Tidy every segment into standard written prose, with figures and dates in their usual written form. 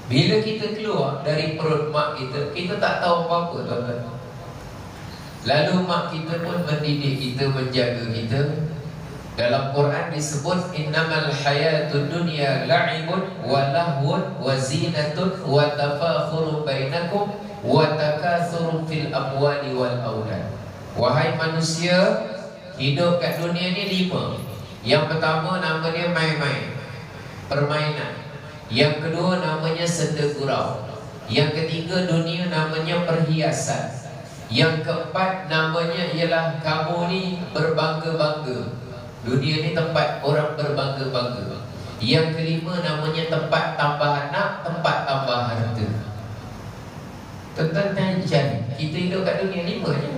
Bila kita keluar dari perut mak kita, kita tak tahu apa-apa, tuan-tuan. Lalu mak kita pun mendidik kita, menjaga kita. Dalam Quran disebut innamal hayatud dunya la'ibun wa lahwun wa zinatun wa tafakhurun bainakum wa takatsurun fil amwali wal aulad. Wahai manusia, hidup kat dunia ni 5. Yang pertama nama dia main-main, permainan. Yang kedua namanya senda gurau. Yang ketiga dunia namanya perhiasan. Yang keempat namanya ialah kamu ni berbangga-bangga. Dunia ni tempat orang berbangga-bangga. Yang kelima namanya tempat tambah anak, tempat tambah harta. Tentang cari, kita hidup kat dunia 5 je.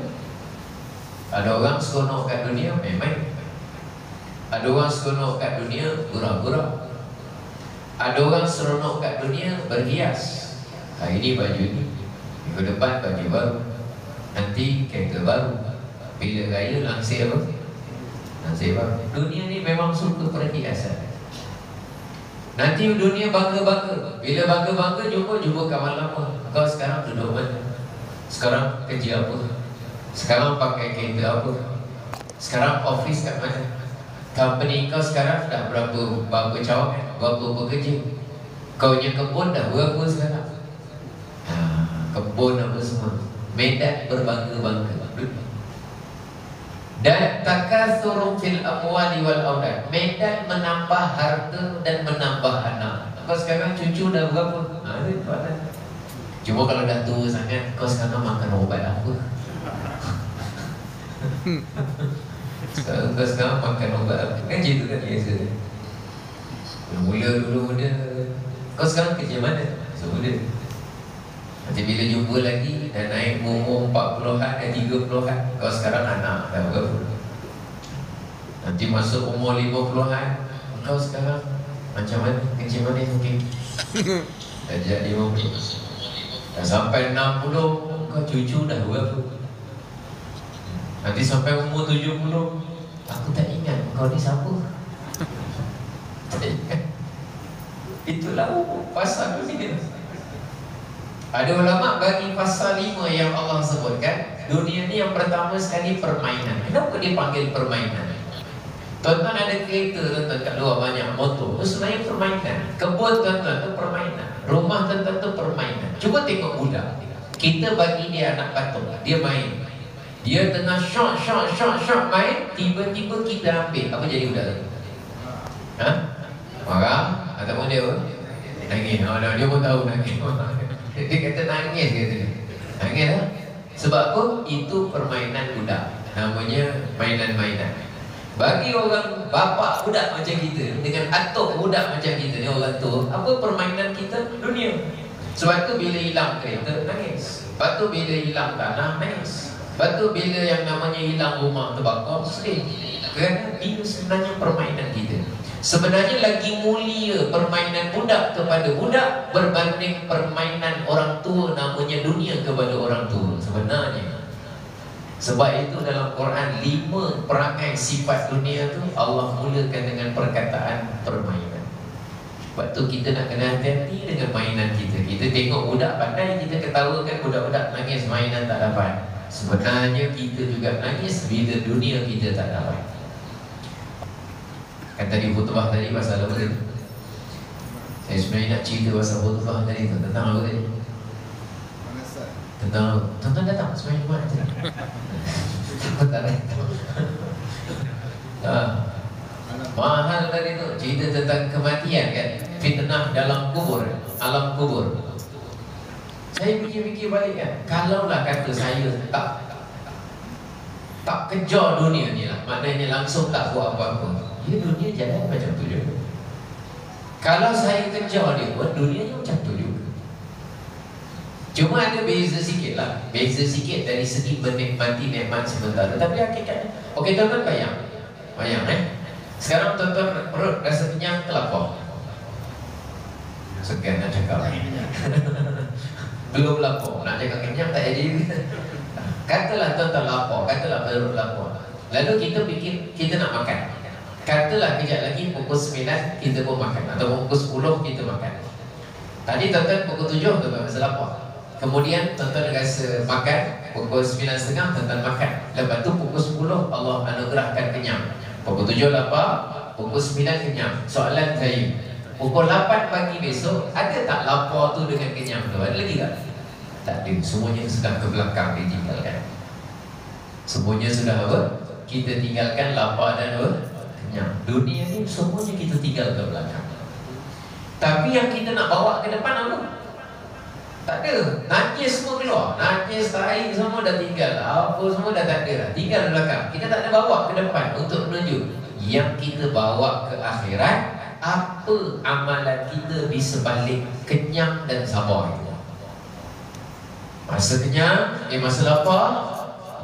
Ada orang seronok kat dunia main-main. Ada orang seronok kat dunia gurau-gurau. Ada orang seronok kat dunia berhias. Hari ni baju ni, minggu depan baju baru, nanti kereta baru, bila raya langsir apa? Langsir baru. Dunia ni memang suka perhiasan. Nanti dunia bangga-bangga. Bila bangga-bangga jumpa kawan lama. Kau sekarang duduk mana? Sekarang kerja apa? Sekarang pakai kereta apa? Sekarang office kat mana? Company kau sekarang dah berapa cawangan, berapa pekerja? Kau punya kebun dah berapa sekarang? Kebun apa semua. Medan berbangga-bangga. Dan takatsur fil amwali wal aulad. Medan menambah harta dan menambah anak. Kau sekarang cucu dah berapa? Cuma kalau dah tua sangat, kau sekarang makan ubat apa? Sekarang makan ubat apa? Kan cerita kan biasa. Mula dulu muda, kau sekarang kerja mana? Semuda. Nanti bila jumpa lagi, dah naik umur 40-an dan 30-an, kau sekarang anak dah berapa? Nanti masuk umur 50-an, kau sekarang macam mana? Kerja mana mungkin? Dah jadi 50. Dah sampai 60, kau cucu dah berapa? Nanti sampai umur 70, aku tak ingat kau ni siapa. Tak ingat. Itulah pasal dunia. Ada ulama bagi pasal 5 yang Allah sebutkan. Dunia ni yang pertama sekali permainan. Kenapa dia panggil permainan? Tuan-tuan ada kereta, tuan-tuan kat luar banyak motor, itu sebenarnya permainan. Kebun tuan-tuan tu permainan. Rumah tuan-tuan tu permainan. Cuba tengok budak. Kita bagi dia anak patung, dia main. Dia tengah shot main, tiba-tiba kita ambil. Apa jadi budak tu? Marah? Ataupun dia apa? Nangis. Dia pun tahu nangis. Dia kata nangis kata. Nangis lah. Sebab apa? Itu permainan budak. Namanya mainan-mainan. Bagi orang bapa budak macam kita, dengan atuk budak macam kita ni orang tua, apa permainan kita? Dunia. Sebab tu bila hilang kereta, nangis. Lepas tu bila hilang tanah, nangis. Lepas tu bila yang namanya hilang rumah terbakar, sedih. Kerana ini sebenarnya permainan kita. Sebenarnya lagi mulia permainan budak kepada budak berbanding permainan orang tua namanya dunia kepada orang tua. Sebenarnya. Sebab itu dalam Quran 5 perangai sifat dunia tu Allah mulakan dengan perkataan permainan. Sebab tu kita nak kena hati-hati dengan mainan kita. Kita tengok budak pandai, kita ketawakan budak-budak nangis mainan tak dapat. Sebenarnya kita juga nangis bila dunia kita tak dapat. Kan tadi khutbah tadi pasal apa tadi? Saya sebenarnya nak cerita pasal khutbah tadi tu. Tentang apa tadi? Tentang tonton datang sebenarnya Jumaat tadi. Tak mahal tadi tu. Cerita tentang kematian kan. Fitnah dalam kubur, alam kubur. Saya fikir-fikir balik kan. Kalaulah kata saya tak kejar dunia ni lah, maknanya langsung tak buat apa-apa, ya dunia jalan macam tu juga. Kalau saya kejar dia pun dunia macam tu juga. Cuma ada beza sikit lah. Beza sikit dari segi menikmati nikmat sementara. Tapi hakikatnya, okey tuan-tuan bayang sekarang tuan-tuan perut rasa kenyang, terlapar. Segan nak cakap belum lapar, nak cakap kenyang tak jadi. Katalah tuan-tuan lapar, katalah perut lapar. Lalu kita fikir kita nak makan. Katalah kejap lagi pukul 9 kita pun makan, atau pukul 10 kita makan. Tadi tuan-tuan pukul 7 tuan-tuan rasa lapar. Kemudian tuan-tuan rasa makan pukul 9.30 tuan-tuan makan. Lepas tu pukul 10 Allah anugerahkan kenyang. Pukul 7 lapar, pukul 9 kenyang. Soalan saya, pukul 8 pagi besok ada tak lapar tu dengan kenyang tu? Ada lagi tak? Tak ada. Semuanya sudah ke belakang ditinggalkan. Semuanya sudah apa? Kita tinggalkan lapar dan apa? Kenyang. Dunia ni semuanya kita tinggal ke belakang. Tapi yang kita nak bawa ke depan apa? Tak ada. Najis semua keluar. Najis, tahi semua dah tinggal. Apa semua dah tak ada dah. Tinggal di belakang. Kita tak ada bawa ke depan untuk menuju. Yang kita bawa ke akhirat, apa amalan kita bisa balik kenyang dan sabar itu. Masa kenyang, masa lapar,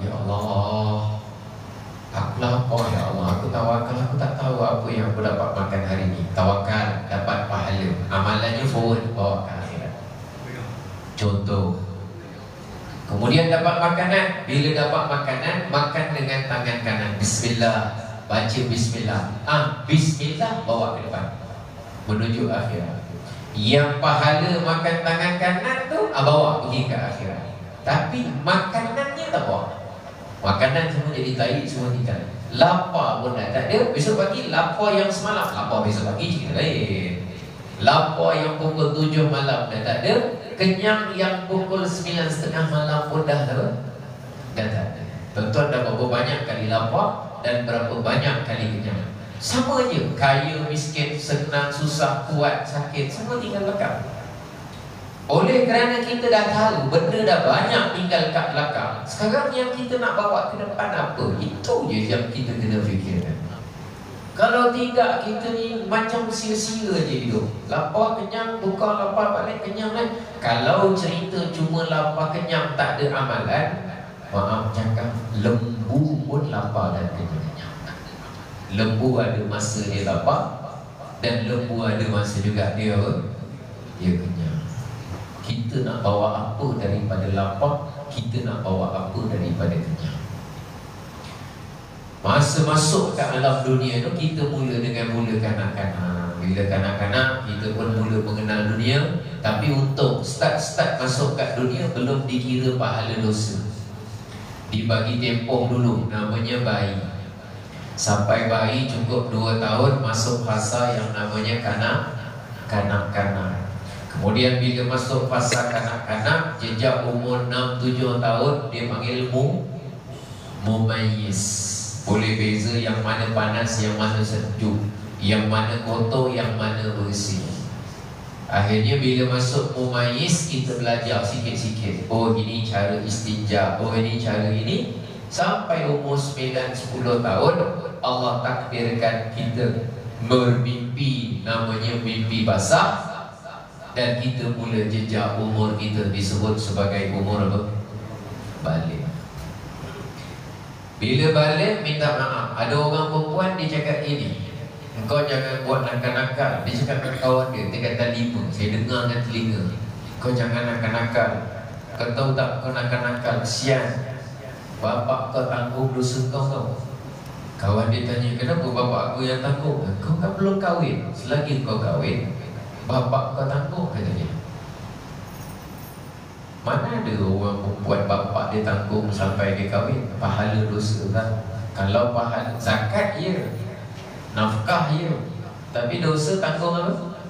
ya Allah, aku lapar ya Allah, aku tawakal, aku tak tahu apa yang aku dapat makan hari ini. Tawakal, dapat pahala. Amalannya forward, bawa ke akhirat. Contoh. Kemudian dapat makanan. Bila dapat makanan, makan dengan tangan kanan. Bismillah, baca Bismillah. Bismillah, bawa ke depan menuju akhirat. Yang pahala makan tangan kanan tu bawa pergi ke akhirat. Tapi makanannya tak bawa. Makanan semua jadi tahi, semua tinggal. Lapar pun dah tak ada. Besok pagi lapar yang semalam. Lapar besok pagi cerita lain. Lapar yang pukul 7 malam dah tak ada. Kenyang yang pukul 9.30 malam pun dah tak ada. Dah tak ada. Tuan-tuan dah berapa banyak kali lapar dan berapa banyak kali kenyang. Sama je. Kaya, miskin, senang, susah, kuat, sakit, semua tinggal belakang. Oleh kerana kita dah tahu benda dah banyak tinggal kat belakang, sekarang yang kita nak bawa ke depan apa? Itu je yang kita kena fikirkan. Kalau tidak, kita ni macam sia-sia je hidup. Lapar, kenyang, buka, lapar, balik, kenyang kan. Kalau cerita cuma lapar, kenyang, tak ada amalan, maaf cakap, lembu pun lapar dan kenyang. Lembu ada masa dia lapar, dan lembu ada masa juga dia apa? Dia kenyang. Kita nak bawa apa daripada lapar, kita nak bawa apa daripada kenyang. Masa masuk ke alam dunia tu, kita mula kanak-kanak. Bila kanak-kanak, kita pun mula mengenal dunia. Tapi untuk start masuk kat dunia, belum dikira pahala dosa. Dibagi tempoh dulu, namanya bayi. Sampai bayi cukup 2 tahun, masuk fasa yang namanya kanak-kanak. Kemudian bila masuk fasa kanak-kanak, jejak umur 6-7 tahun, dia panggil mumayyiz. Boleh beza yang mana panas, yang mana sejuk, yang mana kotor, yang mana bersih. Akhirnya bila masuk mumayyiz, kita belajar sikit-sikit. Oh, ini cara istinja, oh ini cara ini. Sampai umur 9-10 tahun, Allah takdirkan kita bermimpi, namanya mimpi basah. Dan kita mula jejak umur kita disebut sebagai umur apa? Balik. Bila balik, minta maaf. Ada orang perempuan, dia cakap ini, engkau jangan buat nakal-nakal. Dia cakap kat kawan dia, dia kata 5. Saya dengar dengan telinga. Kau jangan nakal-nakal. Kau tahu tak kau nakal-nakal? Kesian, bapak kau tanggung dosa kau. Kawan dia tanya, kenapa bapak aku yang tanggung? Kau kan belum kahwin. Selagi kau kahwin, bapak kau tanggung, katanya. Mana ada orang buat bapak dia tanggung sampai dia kahwin? Pahala dosa kan? Kalau pahala zakat ya, nafkah ya, tapi dosa tanggung apa?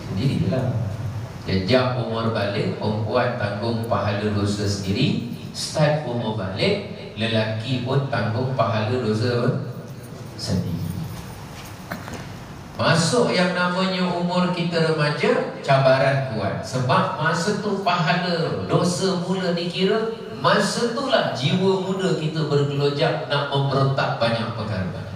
Sendirilah. Jejak umur balik, perempuan tanggung pahala dosa sendiri. Start umur balik, lelaki pun tanggung pahala dosa apa? Sendiri. Masuk yang namanya umur kita remaja, cabaran kuat. Sebab masa tu pahala dosa mula dikira. Masa itulah jiwa muda kita bergelojak nak memberontak banyak perkara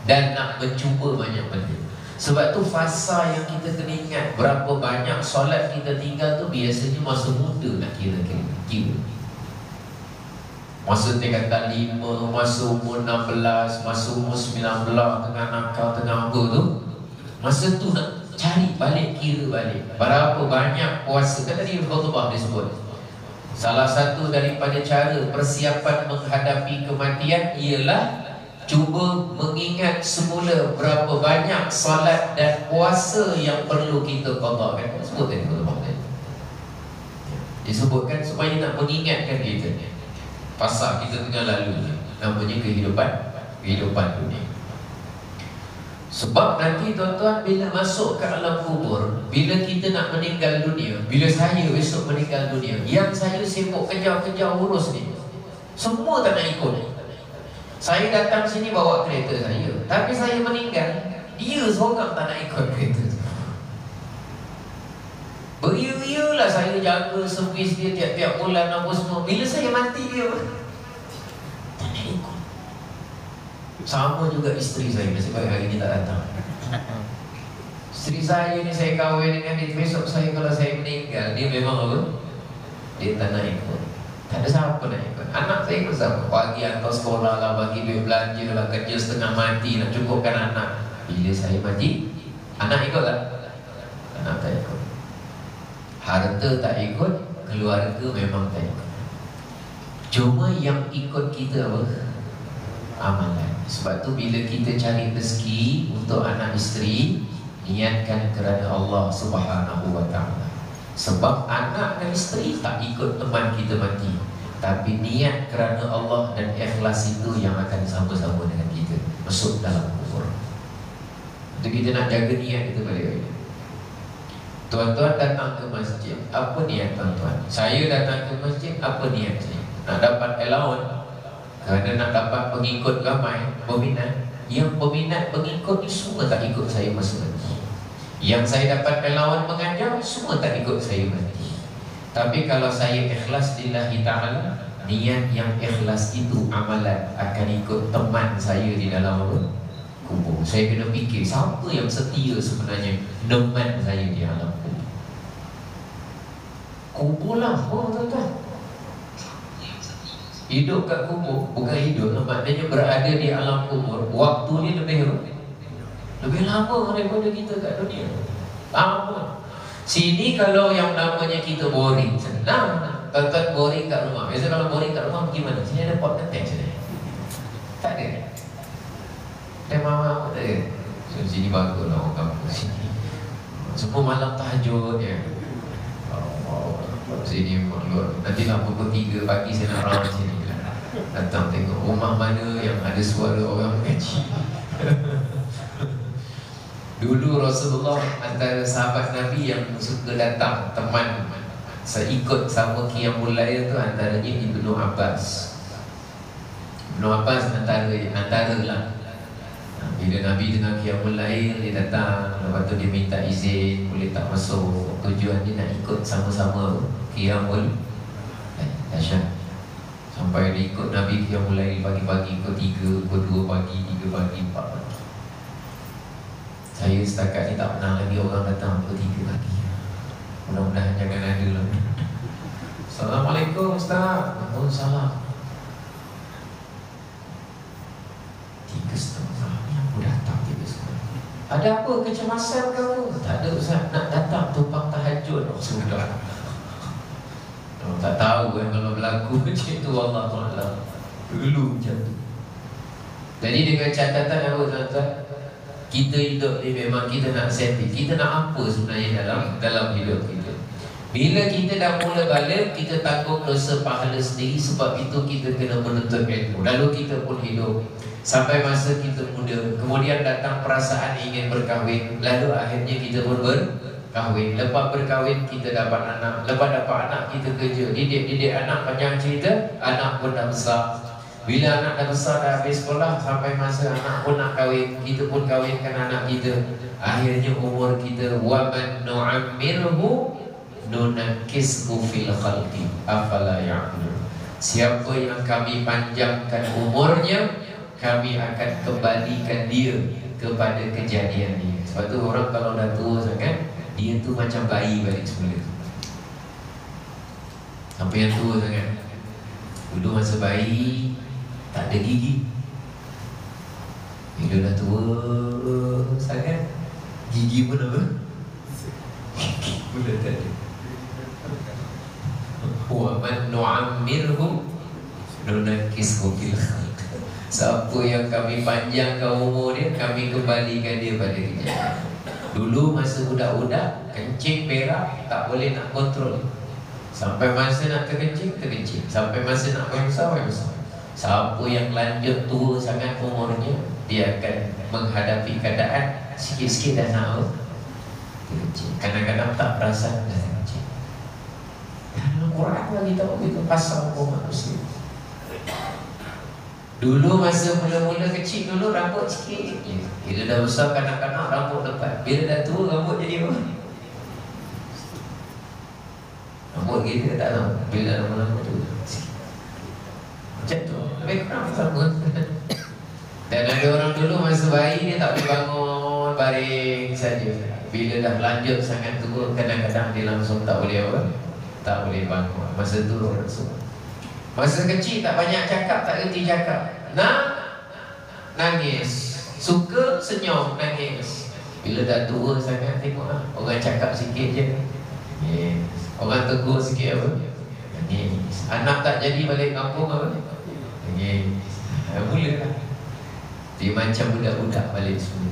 dan nak mencuba banyak benda. Sebab tu fasa yang kita kena ingat, berapa banyak solat kita tinggal tu biasanya masa muda nak kira-kira. Masa tingkatan 5, masa umur 16, masa umur 19, tengah nakal, tengah apa tu, masa tu nak cari balik, kira balik berapa banyak puasa. Kan tadi khutbah disebut, salah satu daripada cara persiapan menghadapi kematian ialah cuba mengingat semula berapa banyak salat dan puasa yang perlu kita qada. Kan sebut tadi khutbah. Disebutkan supaya nak mengingatkan kita fasa kita tengah lalu, namanya kehidupan dunia. Sebab nanti tuan-tuan, bila masuk ke alam kubur, bila kita nak meninggal dunia, bila saya besok meninggal dunia, yang saya sibuk kejar-kejar urus ni, semua tak nak ikut. Saya datang sini bawa kereta saya, tapi saya meninggal, dia seorang tak nak ikut kereta. Beria-rialah saya jaga servis dia tiap-tiap bulan apa semua. Bila saya mati, dia tak nak ikut. Sama juga isteri saya, nasib baik hari ni tak datang. Isteri saya ni saya kahwin dengan dia, besok saya kalau saya meninggal, dia memang apa? Dia tak nak ikut. Tak ada siapa nak ikut. Anak saya pun sama, pagi hantar sekolah lah, bagi duit belanja lah, kerja setengah mati nak cukupkan anak. Bila saya mati, anak ikut tak? Anak tak ikut. Harta tak ikut, keluarga memang tak ikut. Cuma yang ikut kita apa? Amalan. Sebab tu bila kita cari rezeki untuk anak isteri, niatkan kerana Allah Subhanahu wa ta'ala. Sebab anak dan isteri tak ikut teman kita mati, tapi niat kerana Allah dan ikhlas itu yang akan sama-sama dengan kita masuk dalam kubur. Itu kita nak jaga niat kita balik-balik. Tuan-tuan datang ke masjid, apa niat tuan-tuan? Saya datang ke masjid, apa niat saya? Nak dapat allowance, kerana nak dapat pengikut ramai, peminat. Yang peminat pengikut ni semua tak ikut saya masa mati. Yang saya dapat allowance mengajar, semua tak ikut saya mati. Tapi kalau saya ikhlas lillahi ta'ala, niat yang ikhlas itu amalan akan ikut teman saya di dalam kubur. Saya kena fikir, siapa yang setia sebenarnya teman saya di alam kubur? Kubur lah, tuan-tuan. Hidup kat kubur, bukan hidup, maknanya berada di alam kubur, waktu ni lebih lama daripada kita kat dunia. Lama. Sini kalau yang namanya kita boring, senang. Tuan-tuan boring kat rumah. Biasa kalau boring kat rumah bagaimana? Sini ada pot ketek sini. Tak ada. Dan mama tak ada. So, sini bagus lah orang kampung sini. Semua malam tahajud ya. Sini maklum. Nantilah pukul 3 pagi saya nak round sini. Datang tengok rumah mana yang ada suara orang mengaji. Dulu Rasulullah antara sahabat Nabi yang suka datang teman seikut sama Qiyamul Lail tu antaranya Ibnu Abbas. Ibnu Abbas antara lah. Bila Nabi dengan Qiyamul Lail, dia datang, lepas tu dia minta izin, boleh tak masuk. Tujuan dia nak ikut sama-sama Qiyamul Lail. Dahsyat. Sampai dia ikut Nabi Qiyamul Lail pagi-pagi, pukul 3, pukul 2 pagi, 3 pagi, 4 pagi. Saya setakat ni tak pernah lagi orang datang pukul 3 pagi. Mudah-mudahan jangan ada lah. Assalamualaikum Ustaz. Waalaikumsalam. 3:30 ni aku datang 3:30. Ada apa kecemasan kamu? Tak ada Ustaz, nak datang tumpang tahajud. Sudah. Tak tahu kan kalau berlaku macam itu, Allah Ta'ala dulu macam tu. Jadi dengan catatan apa tuan-tuan? Kita hidup ni memang kita nak settle. Kita nak apa sebenarnya dalam hidup kita? Bila kita dah mula balik, kita tanggung dosa pahala sendiri. Sebab itu kita kena menuntut ilmu. Lalu kita pun hidup sampai masa kita muda. Kemudian datang perasaan ingin berkahwin. Lalu akhirnya kita pun berkahwin. Lepas berkahwin kita dapat anak. Lepas dapat anak kita kerja. Didik anak, panjang cerita, anak pun dah besar. Bila anak dah besar, dah habis sekolah, sampai masa anak pun nak kahwin, kita pun kahwinkan anak kita. Akhirnya umur kita, وَمَنْ نُعَمِّرْهُ نُنَكِّسْهُ فِي الْخَلْقِ أَفَلَا يَعْقِلُونَ. Siapa yang kami panjangkan umurnya, kami akan kembalikan dia kepada kejadian dia. Sebab tu orang kalau dah tua sangat, dia tu macam bayi balik semula. Apa yang tua sangat? Dulu masa bayi tak ada gigi. Bila dah tua sangat, gigi pun apa? Gigi pun dah tak ada. Wa man nu'ammirhu nunakkishu fil khalq. Siapa yang kami panjangkan umur dia, kami kembalikan dia pada kejadian. Dulu masa budak-budak, kencing berak tak boleh nak kontrol. Sampai masa nak terkencing, terkencing. Sampai masa nak besar, besar. Siapa yang lanjut tua sangat umurnya, dia akan menghadapi keadaan sikit-sikit dah nak terkencing. Kadang-kadang tak perasan dah terkencing. Dan Al-Quran bagi tahu itu pasal orang Muslim. Dulu masa mula-mula kecil dulu rambut sikit. Bila dah besar kanak-kanak rambut lebat. Bila dah tua rambut jadi apa? Rambut kita tak tahu. Bila dah lama-lama tu macam tu. Lebih kurang sama. Dan ada orang dulu masa bayi dia tak boleh bangun, baring saja. Bila dah lanjut sangat tua, kadang-kadang dia langsung tak boleh apa? Tak boleh bangun. Masa tu orang semua. Masa kecil tak banyak cakap, tak kerti cakap. Nangis. Suka senyum, nangis. Bila dah tua sangat tengok orang cakap sikit je. Yes. Orang tegur sikit apa? Nangis. Anak tak jadi balik kampung apa? Nangis. Mulalah. Dia macam budak-budak balik semua.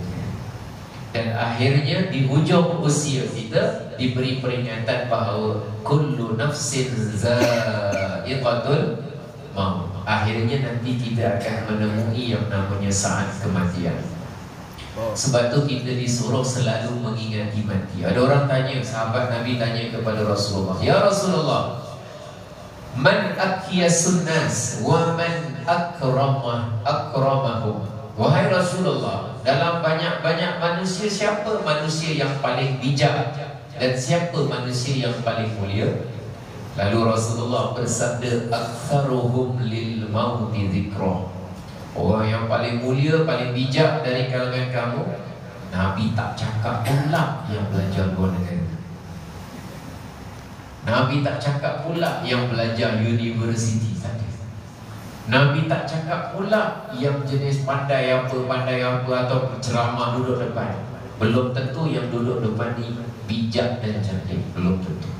Dan akhirnya di hujung usia kita diberi peringatan bahawa kullu nafsin za'iqatul maut. Akhirnya nanti kita akan menemui yang namanya saat kematian. Sebab tu kita disuruh selalu mengingati mati. Ada orang tanya, sahabat Nabi tanya kepada Rasulullah, "Ya Rasulullah, man akyasun nas wa man akramahum?" Wahai Rasulullah, dalam banyak-banyak manusia, siapa manusia yang paling bijak dan siapa manusia yang paling mulia? Lalu Rasulullah bersabda, "Aktsaruhum lil mauti dzikra." Orang yang paling mulia, paling bijak dari kalangan kamu, Nabi tak cakap pula yang belajar luar negara. Nabi tak cakap pula yang belajar universiti saja. Nabi tak cakap pula yang jenis pandai apa atau ceramah duduk depan. Belum tentu yang duduk depan ni bijak dan cerdik, belum tentu.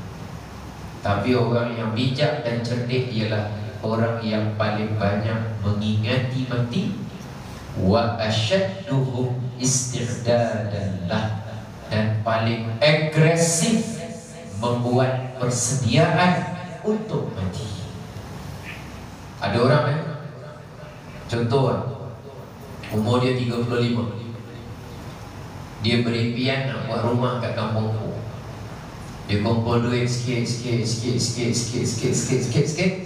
Tapi orang yang bijak dan cerdik ialah orang yang paling banyak mengingati mati, wa asyadduhum isti'dadan lah, dan paling agresif membuat persediaan untuk mati. Ada orang contoh umur dia 35, dia berimpian nak buat rumah kat kampungku. Dia kumpul duit sikit.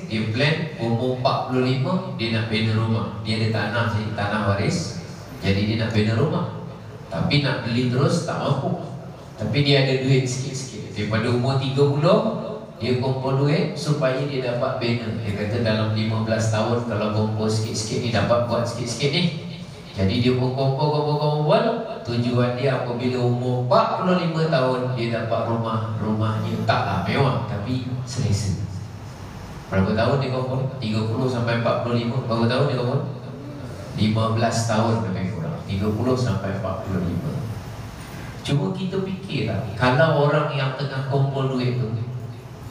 Dia plan umur 45 dia nak bina rumah. Dia ada tanah waris, jadi dia nak bina rumah. Tapi nak beli terus tak mampu. Tapi dia ada duit sikit-sikit. Daripada umur 30 dia kumpul duit supaya dia dapat bina. Dia kata dalam 15 tahun kalau kumpul sikit-sikit ni dapat buat sikit-sikit ni. Jadi dia kumpul. Tujuan dia apabila umur 45 tahun dia dapat rumahnya taklah mewah tapi selesa. Berapa tahun dia kumpul? 30 sampai 45. Berapa tahun dia kumpul? 15 tahun lebih kurang. 30 sampai 45. Cuma kita fikirlah, kalau orang yang tengah kumpul duit tu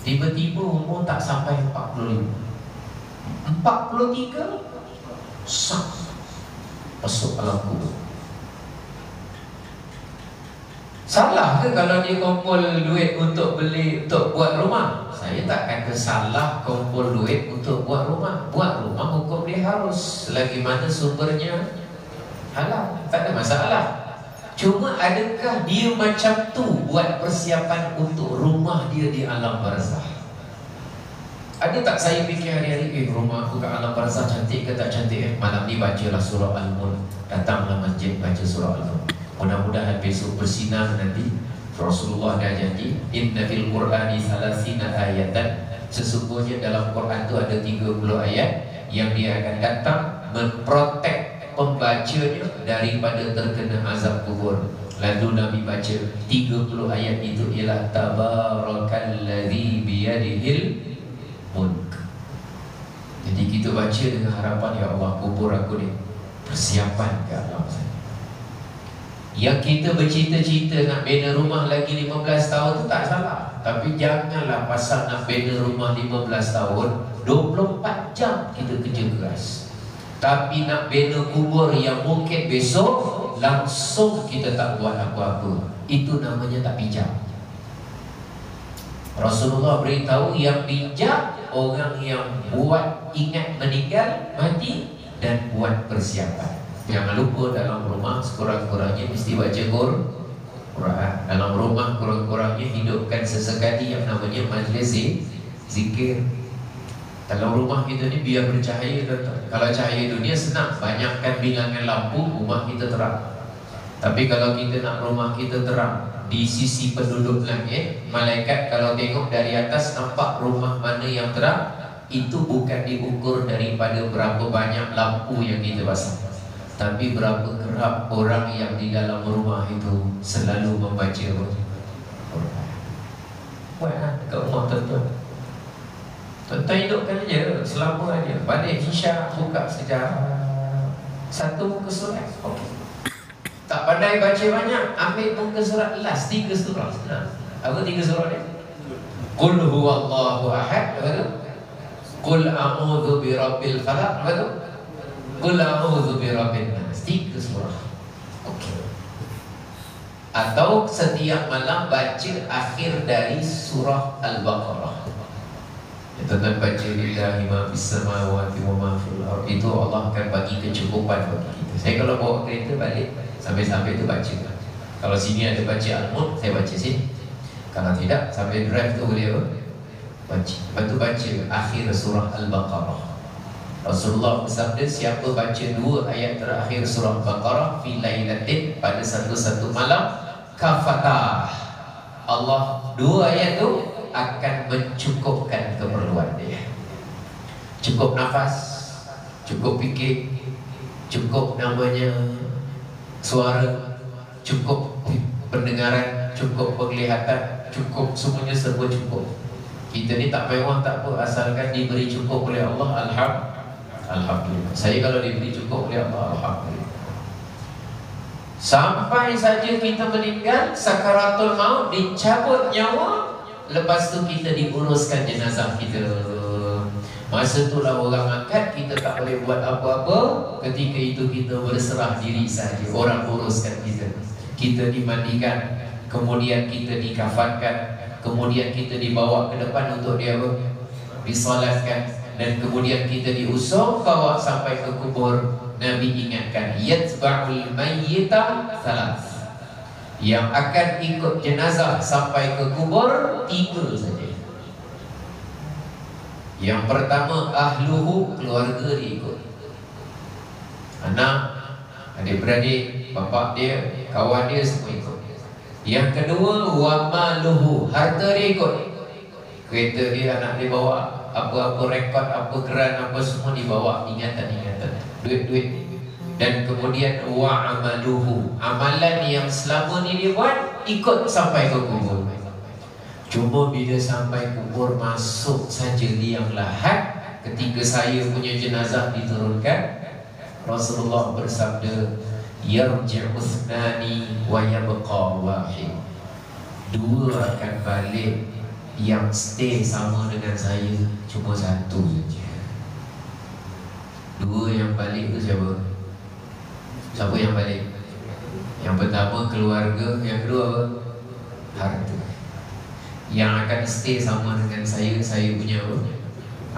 tiba-tiba umur tak sampai 45, 43 masuk alam kubur. Salah ke kalau dia kumpul duit untuk buat rumah? Saya tak kata salah kumpul duit untuk buat rumah. Buat rumah hukum dia harus, selagi mana sumbernya halal, tak ada masalah. Cuma adakah dia macam tu buat persiapan untuk rumah dia di alam barzah? Ada tak saya fikir hari-hari, rumah aku kat alam barzah cantik ke tak cantik? Malam ni bacalah surah Al-Mulk, datanglah masjid baca surah Al-Mulk. Mudah-mudahan besok bersinar nanti. Rasulullah dah janji, inna fil Qur'ani 30 ayatan. Sesungguhnya dalam Quran tu ada 30 ayat yang dia akan datang memprotek pembacanya daripada terkena azab kubur. Lalu Nabi baca 30 ayat itu ialah tabarakalladzi biyadihil mulk. Jadi kita baca dengan harapan, ya Allah, kubur aku ni persiapan ke alam sana. Yang kita bercita-cita nak bina rumah lagi 15 tahun tu tak salah. Tapi janganlah pasal nak bina rumah 15 tahun 24 jam kita kerja keras. Tapi nak bina kubur yang mungkin besok langsung kita tak buat apa-apa, itu namanya tak bijak. Rasulullah beritahu yang bijak orang yang buat ingat meninggal mati dan buat persiapan. Jangan lupa dalam rumah sekurang-kurangnya mesti baca Quran. Dalam rumah kurang-kurangnya hidupkan sesekali yang namanya majlis zikir. Dalam rumah kita ni biar bercahaya. Kalau cahaya dunia senang, banyakkan bilangan lampu, rumah kita terang. Tapi kalau kita nak rumah kita terang, di sisi penduduk langit, malaikat kalau tengok dari atas nampak rumah mana yang terang, itu bukan diukur daripada berapa banyak lampu yang kita pasang, tapi berapa kerap orang yang di dalam rumah itu selalu membaca Quran. Buat dekat rumah tuan-tuan. Tuan-tuan hidupkan je selama aja. Balik Isya buka sejarah satu muka surat. Okay. Tak pandai baca banyak, ambil muka surat last 3 surah. Nah, apa 3 surah ni? Qul huwallahu ahad, apa tu? Qul a'udzu birabbil falaq, apa tu? Qul a'udzu birabbin nas. 3 surah. Okey. Atau setiap malam baca akhir dari surah Al-Baqarah. Tuan-tuan baca lillahi ma fis samawati wa ma fil ardi, itu Allah akan bagi kecukupan bagi kita. Saya kalau bawa kereta balik sampai-sampai itu baca. Kalau sini ada baca Al-Mulk, saya baca sini. Kalau tidak, sampai drive tu boleh baca. Lepas tu baca akhir surah Al-Baqarah. Rasulullah bersabda, siapa baca 2 ayat terakhir surah Al-Baqarah fi lailatin, pada satu malam, kafatah, Allah 2 ayat tu akan mencukupkan keperluan dia. Cukup nafas, cukup fikir, cukup namanya suara, cukup pendengaran, cukup penglihatan, cukup, semuanya serba cukup. Kita ni tak mewah tak apa, asalkan diberi cukup oleh Allah, alhamdulillah. Saya kalau diberi cukup oleh Allah, alhamdulillah. Sampai saja kita meninggal, sakaratul maut, dicabut nyawa, lepas tu kita diuruskan jenazah kita. Masa itulah orang angkat, kita tak boleh buat apa-apa. Ketika itu kita berserah diri saja, orang uruskan kita. Kita dimandikan, kemudian kita dikafankan, kemudian kita dibawa ke depan untuk dia disolatkan, dan kemudian kita diusung bawa sampai ke kubur. Nabi ingatkan, yatba'ul mayyita salas, yang akan ikut jenazah sampai ke kubur 3 saja. Yang pertama, ahluhu, keluarga dia ikut, anak, adik-beradik, bapak dia, kawan dia, semua ikut. Yang kedua, wa maluhu, harta dia ikut. Kereta dia, anak dia bawa, apa-apa rekod, apa geran, apa semua dibawa, ingatan-ingatan, duit-duit. Dan kemudian wa amaluhu, amalan yang selama ni dia buat, ikut sampai ke kubur. Cuma bila sampai kubur, masuk saja liang lahat, ketika saya punya jenazah diturunkan, Rasulullah bersabda, yarji'u thnani wa yabqa wahid. 2 akan balik, yang stay sama dengan saya cuma 1 saja. 2 yang balik tu siapa? Siapa yang balik? Yang pertama keluarga, yang kedua apa? Harta. Yang akan stay sama dengan saya punya apa?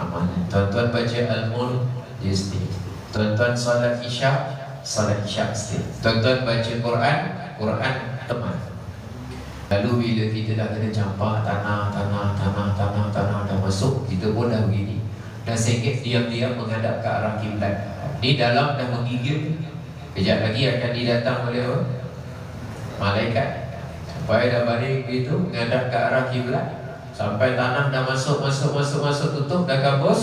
Amalan. Tuan-tuan baca Al-Mulk, dia stay. Tuan-tuan solat Isya stay. Tuan-tuan baca Quran teman. Lalu bila kita dah kena campak tanah dah masuk, kita pun dah begini, dah sengit diam-diam menghadap ke arah kiblat. Di dalam dah menggigil, kejap lagi akan didatang oleh malaikat. Supaya dah balik itu menghadap ke arah kiblat, sampai tanah dah masuk, tutup, dah kabus.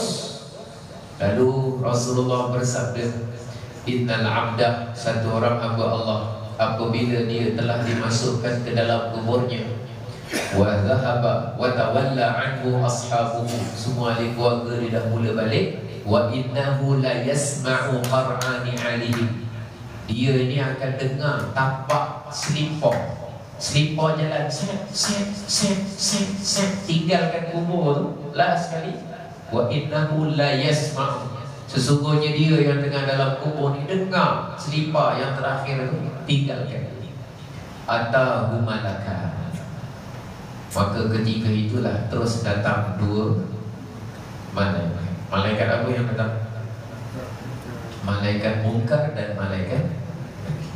Lalu Rasulullah bersabda, innal abda, satu orang hamba Allah, apabila dia telah dimasukkan ke dalam kuburnya, wa dhahaba wa tawalla anhu ashabuhu, semua ahli keluarga dia dah mula balik, wa innahu la yasma'u qar'ani alihim, dia ini akan dengar tapak selipar jalan, set, tinggalkan kubur tu, last sekali, wa innahu la yasma'u, sesungguhnya dia yang tengah dalam kubur ni dengar selipar yang terakhir tu, tinggalkan. Atahu malaka, Maka ketika itulah terus datang dua malaikat. Malaikat apa yang datang? Malaikat mungkar dan malaikat nakir.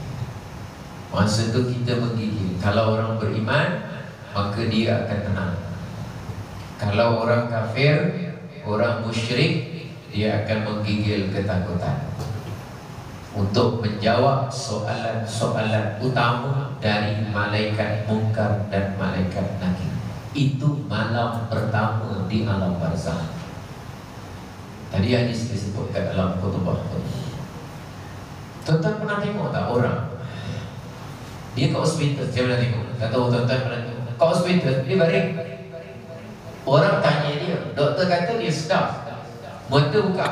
Masa itu kita menggigil. Kalau orang beriman, maka dia akan tenang. Kalau orang kafir, orang musyrik, dia akan menggigil ketakutan. Untuk menjawab soalan-soalan utama dari malaikat mungkar dan malaikat nakir. Itu malam pertama di alam barzakh. Tadi hadis disebutkan dalam khutbah. Tuan-tuan pernah tengok tak orang dia ke hospital? Saya pernah tengok. Tak tahu tuan-tuan pernah tengok. Ke hospital, dia baring. Orang tanya dia, doktor kata dia sedar. Mata buka.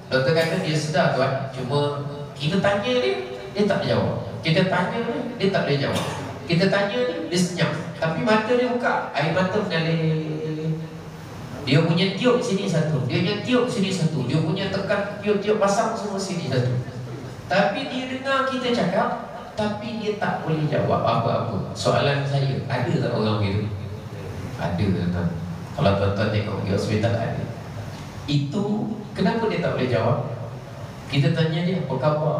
Doktor kata dia sedar tuan. Cuma kita tanya dia tak boleh jawab. Kita tanya dia tak boleh jawab. Kita tanya dia senyap. Tapi mata dia buka, air mata mengalir. Dia punya tiup sini satu, dia punya tiup sini satu, dia punya tekan tiup-tiup pasang semua sini satu. Tapi dia dengar kita cakap, tapi dia tak boleh jawab apa-apa. Soalan saya, ada tak orang gitu? Ada tuan-tuan. Kalau tuan-tuan tengok di hospital ada. Itu kenapa dia tak boleh jawab? Kita tanya dia, apa khabar?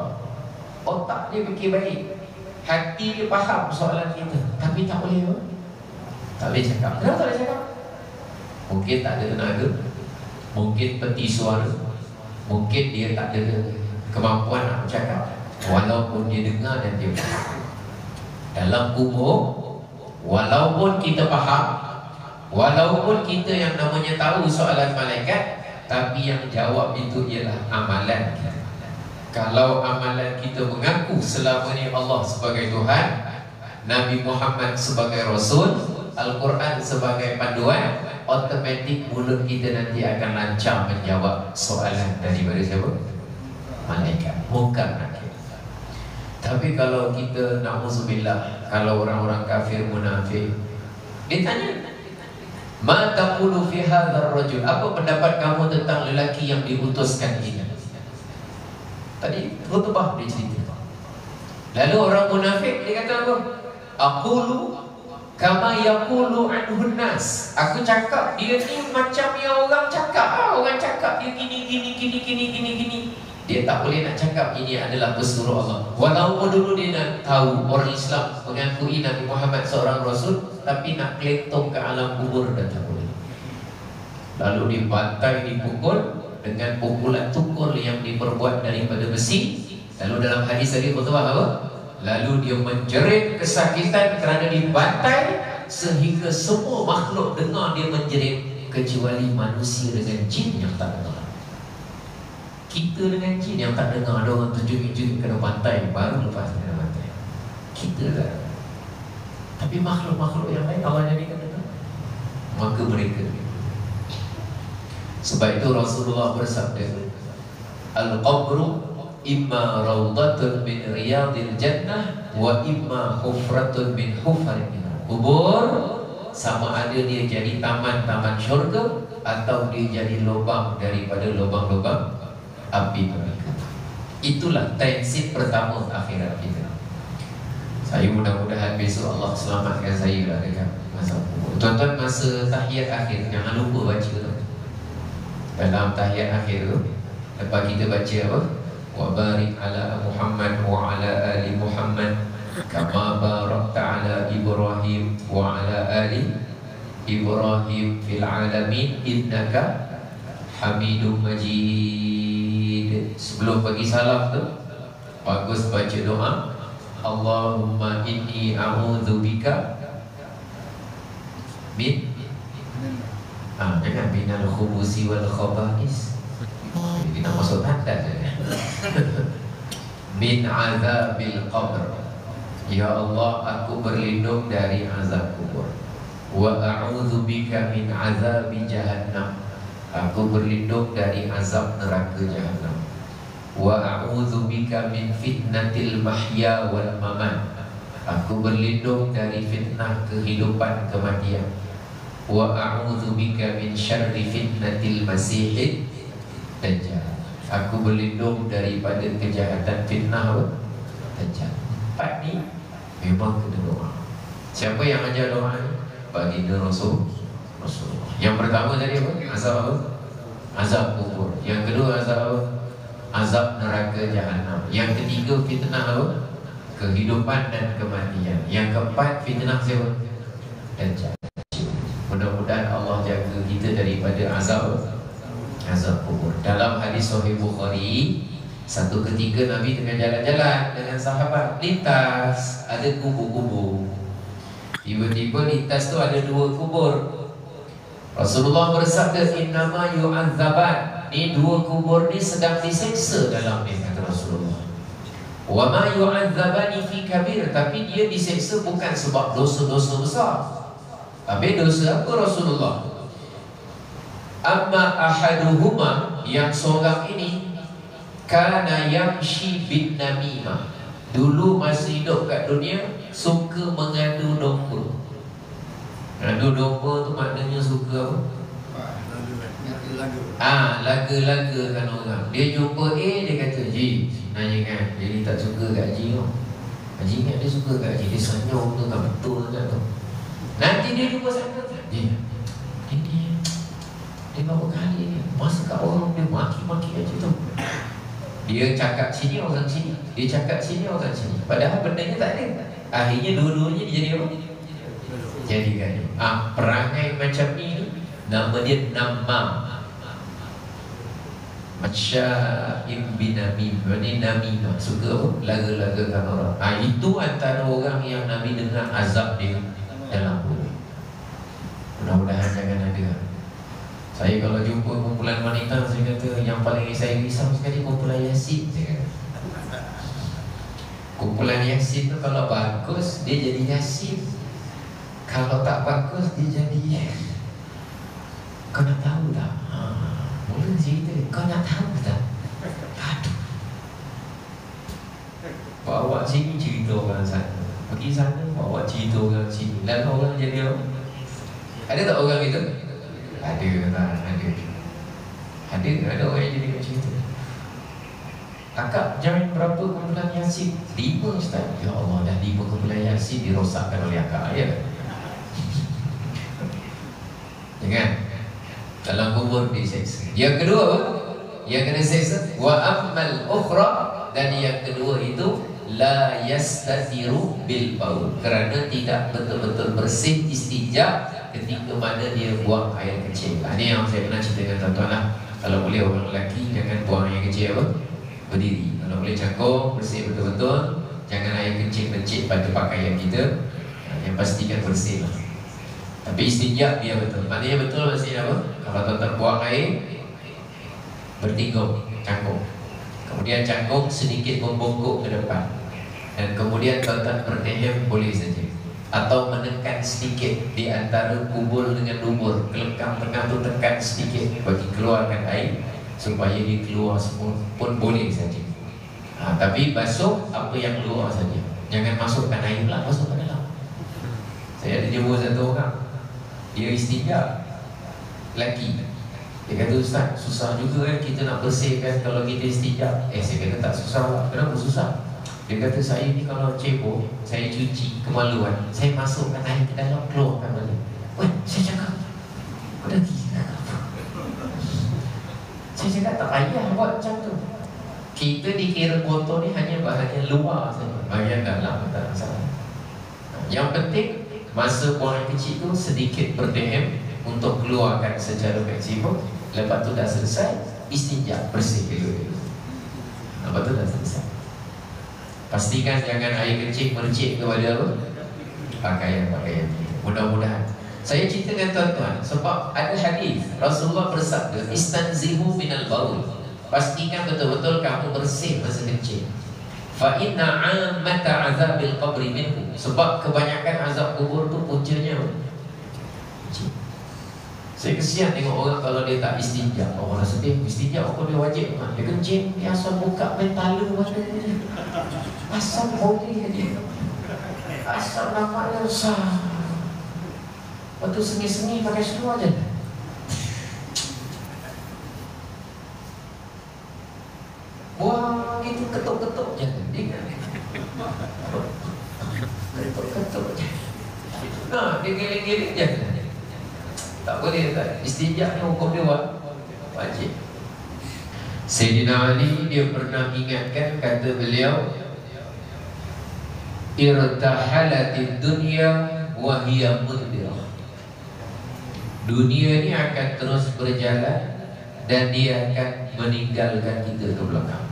Otak dia fikir baik, hati dia faham soalan kita, tapi tak boleh apa? Tak boleh cakap. Kenapa tak boleh cakap? Mungkin tak ada tenaga, mungkin peti suara, mungkin dia tak ada kemampuan nak bercakap. Walaupun dia dengar dan dia faham. Dalam kubur, walaupun kita faham, walaupun kita yang namanya tahu soalan malaikat, tapi yang jawab itu ialah amalan kita. Kalau amalan kita mengaku selama ini Allah sebagai Tuhan, Nabi Muhammad sebagai Rasul, Al-Quran sebagai panduan, otomatik mulut kita nanti akan lancar menjawab soalan daripada siapa? Malaikat mungkar nakir. Tapi kalau kita, na'udzubillah, kalau orang-orang kafir munafik, dia tanya, ma taqulu fi hadzal rajul, apa pendapat kamu tentang lelaki yang diutuskan ini? Tadi khutbah dia cerita. Lalu orang munafik dia kata apa? Aqulu kama yaqulu anhun nas. Aku cakap dia ni macam yang orang cakap. Orang cakap dia gini. Dia tak boleh nak cakap ini adalah pesuruh Allah. Walaupun dulu dia nak tahu orang Islam mengakui Nabi Muhammad seorang Rasul, tapi nak keletong ke alam kubur dan tak boleh. Lalu dibantai, dipukul dengan pukulan tukul yang diperbuat daripada besi. Lalu dalam hadis tadi khutbah apa? Lalu dia menjerit kesakitan kerana dibantai, sehingga semua makhluk dengar dia menjerit, kecuali manusia dengan jin yang tak dengar. Kita dengan jin yang tak dengar, ada orang tunjuk-tunjuk kena bantai, baru lepas kena bantai. Kita lah. Tapi makhluk-makhluk yang lain Allah jadikan dengar, maka mereka. Sebab itu Rasulullah bersabda, al-qabru imma rawdatun min riyadil jannah wa imma hufratun min hufarin. Kubur sama ada dia jadi taman-taman syurga atau dia jadi lubang daripada lubang-lubang api neraka. Itulah transit pertama akhirat kita. Saya mudah-mudahan besok Allah selamatkan saya lah dekat masa kubur. Tuan-tuan, masa tahiyat akhir jangan lupa baca tu. Dalam tahiyat akhir tu, lepas kita baca apa? Wa barik ala Muhammad wa ala ali Muhammad kama barakta ala Ibrahim wa ala ali Ibrahim fil alamin innaka Hamidum Majid. Sebelum bagi salam tu, bagus baca doa, Allahumma inni a'udzubika min jangan minal khubusi wal khaba'is. Ini nak masuk tanda saja. Min azabil qabr. Ya Allah, aku berlindung dari azab kubur. Wa a'udzubika min azabi jahannam. Aku berlindung dari azab neraka jahannam. Wa a'udzubika min fitnatil mahya wal mamat. Aku berlindung dari fitnah kehidupan kematian. Wa a'udzubika min syarri fitnatil masihid dajjal. Aku berlindung daripada kejahatan fitnah dajjal. Empat ni memang kena doa. Siapa yang ajar doa ni? baginda Rasulullah. Yang pertama tadi apa? Azab apa? Azab kubur. Yang kedua azab apa? Azab neraka jahanam. Yang ketiga fitnah apa? Kehidupan dan kematian. Yang keempat fitnah siapa? Dajjal. Mudah-mudahan Allah jaga kita daripada azab kubur. Dalam hadis Sahih Bukhari, satu ketika Nabi tengah jalan-jalan dengan sahabat, lintas ada kubur-kubur. Tiba-tiba lintas tu ada 2 kubur. Rasulullah bersabda, innama yu'adzaban, ni 2 kubur ni sedang diseksa dalam ni, kata Rasulullah. Wa ma yu'adzabani fi kabir, tapi dia diseksa bukan sebab dosa-dosa besar. Tapi dosa apa Rasulullah? Amma ahaduhuma, yang seorang ini, kana yamshi bin namimah, dulu masih hidup kat dunia suka mengadu domba. Ngadu domba tu maknanya suka apa? Laga-lagakan orang. Dia jumpa A, dia kata, Ji, nanya kan, dia ni tak suka kat Ji tau. Haji ingat dia suka kat Ji, dia senyum tu tak betul kan tu. Nanti dia jumpa sana, Ji, dia berapa kali ni masa kat orang dia maki-maki aja tu. Dia cakap sini, orang sini. Dia cakap sini, orang sini. Padahal bendanya tak ada. Akhirnya dua-duanya dia jadi apa? Jadi gaduh. Perangai macam ni nama dia namam. Masya'im binamim. Ini namimah. Suka apa? Laga-lagakan orang. Itu antara orang yang Nabi dengar azab dia dalam kubur. Mudah-mudahan jangan ada. Saya kalau jumpa kumpulan wanita, saya kata yang paling saya risau sekali kumpulan Yasin. Saya kata kumpulan Yasin tu kalau bagus dia jadi Yasin, kalau tak bagus dia jadi kau nak tahu tak? Mula cerita kau nak tahu tak? Aduh, bawa sini cerita orang sana, pergi sana bawa cerita orang sini, lalu orang jadi apa? Ada tak orang itu? Ada orang yang jadi macam itu. Kakak join berapa kumpulan Yasin? 5 Ustaz. Ya Allah, dah 5 kumpulan Yasin dirosakkan oleh akak ya. Jangan. Dalam kubur diseksa. Yang kedua apa? Yang kena seksa, wa ammal ukhra, dan yang kedua itu la yastatiru bil baul, kerana tidak betul-betul bersih istinja ketika mana dia buang air kecil. Ini yang saya pernah cerita dengan tuan-tuan lah. Kalau boleh orang lelaki jangan buang air kecil apa? Berdiri. Kalau boleh cangkung bersih betul-betul. Jangan air kecil bencik pada pakaian kita. Yang pastikan bersih lah. Tapi istinja dia betul. Maknanya betul maksudnya apa? Kalau tuan-tuan buang air, bertinggung cangkung. Kemudian cangkung sedikit membongkok ke depan. Dan kemudian tuan-tuan bertehem boleh saja. Atau menekan sedikit di antara kubur dengan dubur, kelengkang tengah tu tekan sedikit bagi keluarkan air supaya dia keluar semua pun boleh saja. Tapi basuh apa yang keluar saja. Jangan masukkan air pula, masuk ke dalam. Saya ada jumpa satu orang, dia istinja lelaki. Dia kata, Ustaz, susah juga kita nak bersihkan kalau kita istinja. Saya kata tak susah lah. Kenapa susah? Dia kata, saya ni kalau cebok, saya cuci kemaluan, saya masukkan air ke dalam, keluarkan balik. Weh, saya cakap, kau dah gila apa? Saya cakap tak payah buat macam tu. Kita dikira botol ni hanya bahagian luar saja, bahagian dalam tak masalah. Yang penting masa buang air kecil tu sedikit bertehem untuk keluarkan secara maksimum. Lepas tu dah selesai, istinja, bersih dulu. Lepas tu dah selesai. Pastikan jangan air kecil mercik kepada apa? Pakaian-pakaian. Mudah-mudahan. Saya cerita dengan tuan-tuan sebab ada hadis Rasulullah bersabda, istanzihu minal baul. Pastikan betul-betul kamu bersih masa kecil. Fa inna 'ammata 'azabil qabri minhu. Sebab kebanyakan azab kubur tu puncanya kecil. Saya kesian tengok orang kalau dia tak istinja. Orang rasa dia istinja, apa dia wajib? Dia kencing, dia asal buka mentala mana dia. Asal boleh dia. Asal nampaknya sah. Lepas tu sengih-sengih pakai seluar je. Buang gitu, ketuk-ketuk je. Ketuk-ketuk je. dia giling-giling je. Tak boleh tak. Istijah ni hukum dia wajib. Sayyidina Ali dia pernah ingatkan, kata beliau, irtahalatid dunya wa hiya mudbirah. Dunia ni akan terus berjalan dan dia akan meninggalkan kita ke belakang.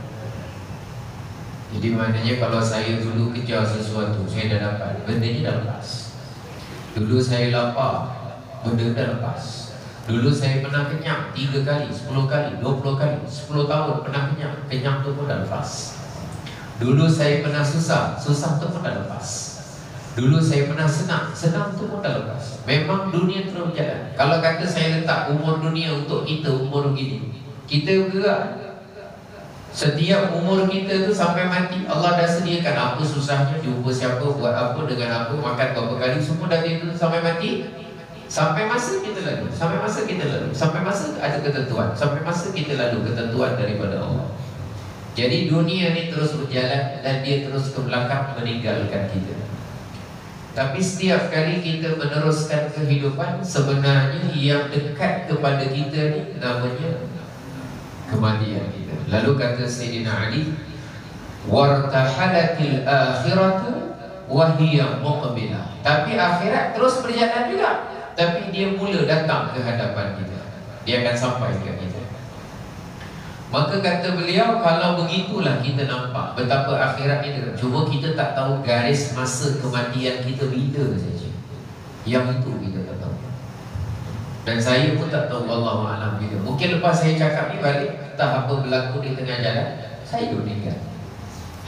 Jadi maknanya kalau saya dulu kejar sesuatu, saya dah dapat, benda ni dah lepas. Dulu saya lapar, benda dah lepas. Dulu saya pernah kenyang 3 kali, 10 kali, 20 kali, 10 tahun pernah kenyang, kenyang tu pun dah lepas. Dulu saya pernah susah, susah tu pun dah lepas. Dulu saya pernah senang, senang tu pun dah lepas. Memang dunia terus berjalan. Kalau kata saya letak umur dunia untuk kita, umur begini, kita gerak. Setiap umur kita tu sampai mati, Allah dah sediakan apa susahnya, jumpa siapa, buat apa, dengan apa, makan berapa kali, semua dah itu sampai mati. Sampai masa kita lalu, sampai masa kita lalu, sampai masa ada ketentuan, sampai masa kita lalu ketentuan daripada Allah. Jadi dunia ni terus berjalan dan dia terus ke belakang meninggalkan kita. Tapi setiap kali kita meneruskan kehidupan, sebenarnya yang dekat kepada kita ni namanya kematian kita. Lalu kata Sayyidina Ali, wartahalatil akhiratu wa hiya muqbilah. Tapi akhirat terus berjalan juga, tapi dia mula datang ke hadapan kita. Dia akan sampai ke kita. Maka kata beliau, kalau begitulah kita nampak betapa akhirat ini. Cuma kita tak tahu garis masa kematian kita bila saja. Yang itu kita tak tahu. Dan saya pun tak tahu, Allahu a'lam bila. Mungkin lepas saya cakap ni balik, entah apa berlaku di tengah jalan, saya meninggal.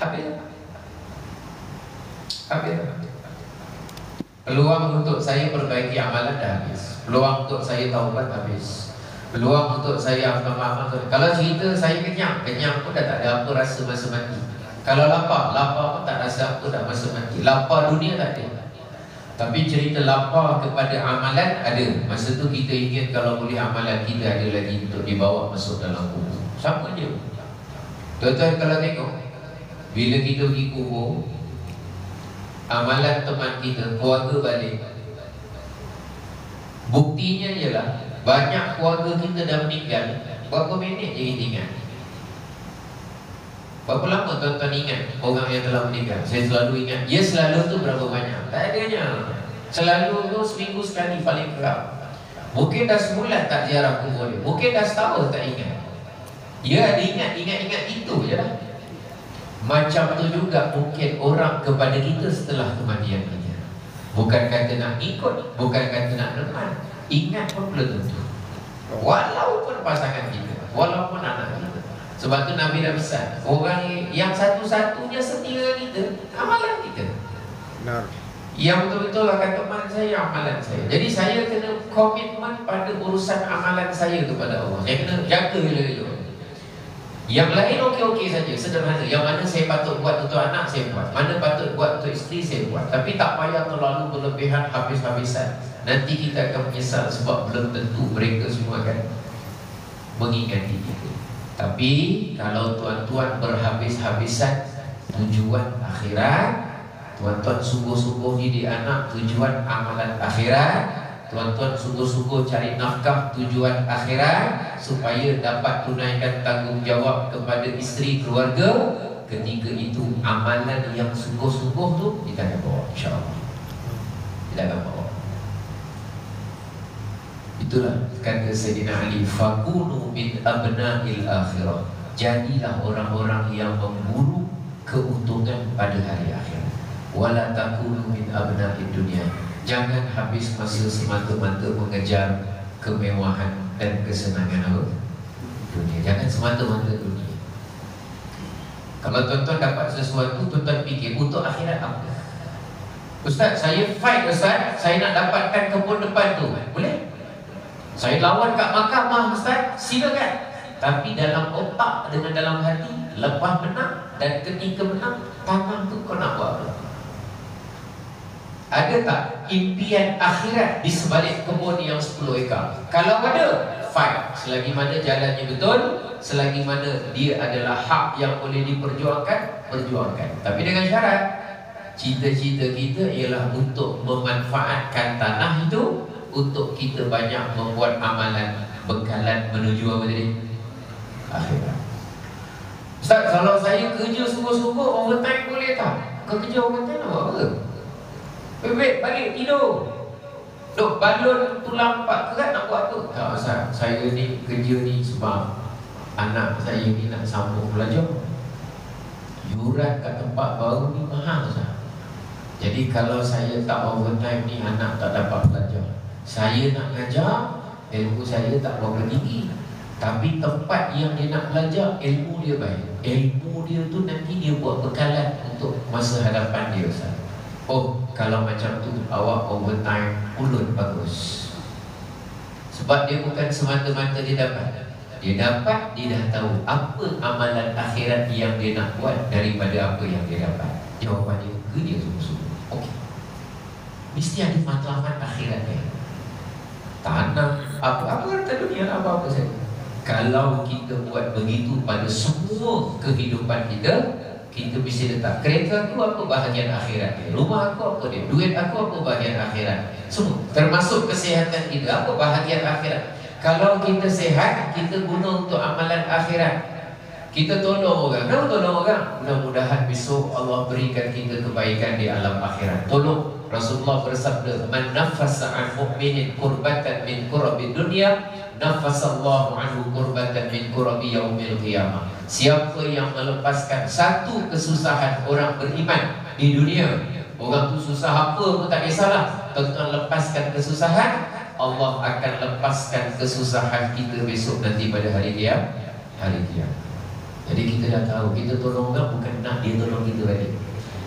Habis. Peluang untuk saya perbaiki amalan dah habis. Peluang untuk saya taubat habis. Peluang untuk saya maaf. Kalau cerita saya kenyang pun dah tak ada apa rasa masa mati. Kalau lapar pun tak rasa apa dah masa mati. Lapar dunia tak ada. Tapi cerita lapar kepada amalan ada. Masa tu kita ingat kalau boleh amalan kita ada lagi untuk dibawa masuk dalam kubur. Sama je. Tuan-tuan kalau tengok, bila kita pergi kubur, amalan teman kita, keluarga balik, buktinya ialah banyak keluarga kita dah meninggal. Berapa minit je kita ingat? Berapa lama tuan-tuan ingat orang yang telah meninggal? Saya selalu ingat. Ya selalu tu berapa banyak? Tak adanya. Selalu tu seminggu sekali paling kerap. Mungkin dah sebulan tak ziarah kubur dia. Mungkin dah setahun tak ingat. Ya ada ingat itu je lah. Macam tu juga mungkin orang kepada kita setelah kematian kita. Bukan kata nak ikut, bukan kata nak reman. Ingat pun belum tentu. Walaupun pasangan kita, walaupun anak kita. Sebab tu Nabi dah pesan, orang yang satu-satunya setia kita, amalan kita. Benar. Yang betul-betul akan teman saya, amalan saya. Jadi saya kena komitmen pada urusan amalan saya kepada Allah. Saya kena jaga elok-elok. Yang lain okey-okey saja, sederhana. Yang mana saya patut buat untuk anak, saya buat. Mana patut buat untuk isteri, saya buat. Tapi tak payah terlalu berlebihan, habis-habisan. Nanti kita akan menyesal sebab belum tentu mereka semua akan mengingati kita. Tapi kalau tuan-tuan berhabis-habisan tujuan akhirat, tuan-tuan sungguh-sungguh didik anak, tujuan amalan akhirat, tuan-tuan sungguh-sungguh cari nafkah, tujuan akhirat, supaya dapat tunaikan tanggungjawab kepada isteri, keluarga. Ketika itu amalan yang sungguh-sungguh tu kita akan bawa, insya-Allah. Kita akan bawa. Itulah kata Sayyidina Ali, fakunu min abna'il akhirah. Jadilah orang-orang yang memburu keuntungan pada hari akhirat. Wala takunu min abna'id dunia. Jangan habis masa semata-mata mengejar kemewahan dan kesenangan apa? Dunia. Jangan semata-mata dunia. Kalau tuan-tuan dapat sesuatu, tuan-tuan fikir untuk akhirat apa? Ustaz, saya fight Ustaz, saya nak dapatkan kebun depan tu. Boleh? Saya lawan kat mahkamah Ustaz, silakan. Tapi dalam otak dengan dalam hati, lepas menang dan ketika menang, tangan tu kau nak buat apa? Ada tak impian akhirat di sebalik kebun yang 10 ekar? Kalau ada, fight. Selagi mana jalannya betul, selagi mana dia adalah hak yang boleh diperjuangkan, perjuangkan. Tapi dengan syarat, cita-cita kita ialah untuk memanfaatkan tanah itu untuk kita banyak membuat amalan bekalan menuju apa tadi? Akhirat. Ustaz, kalau saya kerja sungguh-sungguh overtime boleh tak? Kau kerja overtime nak buat apa? Bebek balik tidur. Duk balun tulang pak kerat nak buat apa? Tak Ustaz, saya ni kerja ni sebab anak saya ni nak sambung belajar. Yuran kat tempat baru ni mahal Ustaz. Jadi kalau saya tak overtime ni, anak tak dapat belajar. Saya nak ngajar, ilmu saya tak berapa tinggi, tapi tempat yang dia nak belajar, ilmu dia baik. Ilmu dia tu nanti dia buat bekalan untuk masa hadapan dia Ustaz. Oh, kalau macam tu awak overtime ulun bagus. Sebab dia bukan semata-mata dia dapat. Dia dapat, dia dah tahu apa amalan akhirat yang dia nak buat daripada apa yang dia dapat. Jawapan dia, kerja sungguh-sungguh. Okey. Mesti ada matlamat akhirat dia. Tanam apa-apa harta dunia, apa-apa saja. Kalau kita buat begitu pada semua kehidupan kita, kita mesti letak kereta aku apa bahagian akhirat dia, rumah aku apa dia, duit aku apa bahagian akhirat, semua termasuk kesihatan kita apa bahagian akhirat. Kalau kita sehat, kita guna untuk amalan akhirat. Kita tolong orang. Kenapa tolong orang? Mudah-mudahan besok Allah berikan kita kebaikan di alam akhirat. Tolong. Rasulullah bersabda, "Man nafasa an mu'minin kurbatan min kurabi dunia, nafasallahu anhu kurbatan min kurabi yaumil qiyamah." Siapa yang melepaskan satu kesusahan orang beriman di dunia, orang tu susah apa pun tak kisahlah, tentang lepaskan kesusahan, Allah akan lepaskan kesusahan kita besok nanti pada hari kiamat. Jadi kita dah tahu, kita tolong orang bukan nak dia tolong kita balik.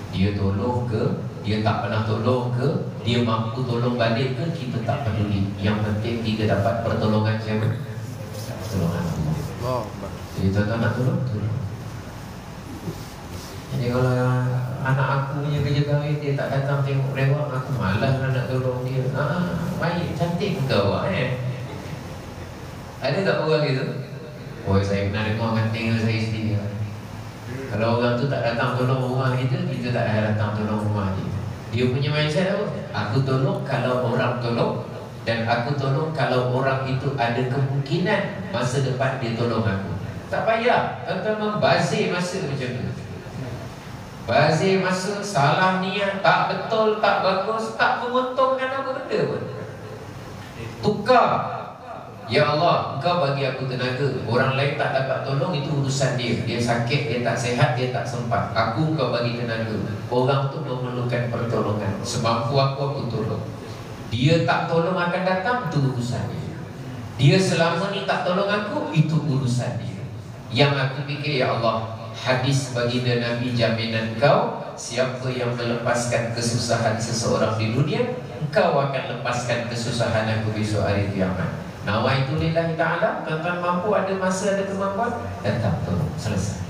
Dia tolong ke, dia tak pernah tolong ke, dia mampu tolong balik ke, kita tak peduli. Yang penting kita dapat pertolongan siapa? Pertolongan Allah. Jadi tuan-tuan nak tolong? Jadi kalau anak aku punya kerja kahwin, dia tak datang tengok rewak, aku malas nak tolong dia. Baik, cantik kau Ada tak orang gitu? Oh, saya pernah dengar dengan tinggal saya sendiri. Kalau orang tu tak datang tolong rumah kita, kita tak datang tolong rumah dia. Dia punya mindset apa? Aku tolong kalau orang tolong, dan aku tolong kalau orang itu ada kemungkinan masa depan dia tolong aku. Tak payah tuan-tuan membazir masa macam tu. Bazir masa, salah niat, tak betul, tak bagus, tak menguntungkan apa benda pun. Tukar. Ya Allah, Engkau bagi aku tenaga. Orang lain tak dapat tolong, itu urusan dia. Dia sakit, dia tak sehat, dia tak sempat. Aku Engkau bagi tenaga. Orang tu memerlukan pertolongan. Semampu aku tolong. Dia tak tolong akan datang, itu urusan dia. Dia selama ni tak tolong aku, itu urusan dia. Yang aku fikir, ya Allah, hadis baginda Nabi jaminan Engkau, siapa yang melepaskan kesusahan seseorang di dunia, Engkau akan lepaskan kesusahan aku besok hari kiamat. Nawaitu lillahi ta'ala. Tuan-tuan mampu, ada masa, ada kemampuan, datang tolong, selesai.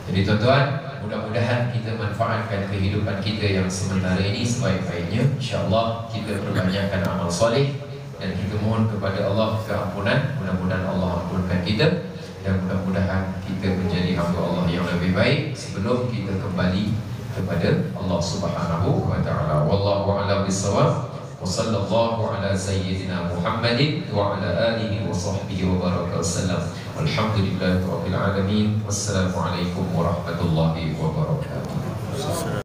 Jadi tuan-tuan, mudah-mudahan kita manfaatkan kehidupan kita yang sementara ini sebaik-baiknya. InsyaAllah kita perbanyakkan amal soleh, dan kita mohon kepada Allah keampunan. Mudah-mudahan Allah ampunkan kita, dan mudah-mudahan kita menjadi hamba Allah yang lebih baik sebelum kita kembali kepada Allah Subhanahu wa ta'ala. Wallahu a'lam bissawab. Wa sallallahu ala sayyidina Muhammadin wa ala alihi wa sahbihi wa baraka wasallam. Walhamdulillahi rabbil alamin. Wassalamualaikum warahmatullahi wabarakatuh.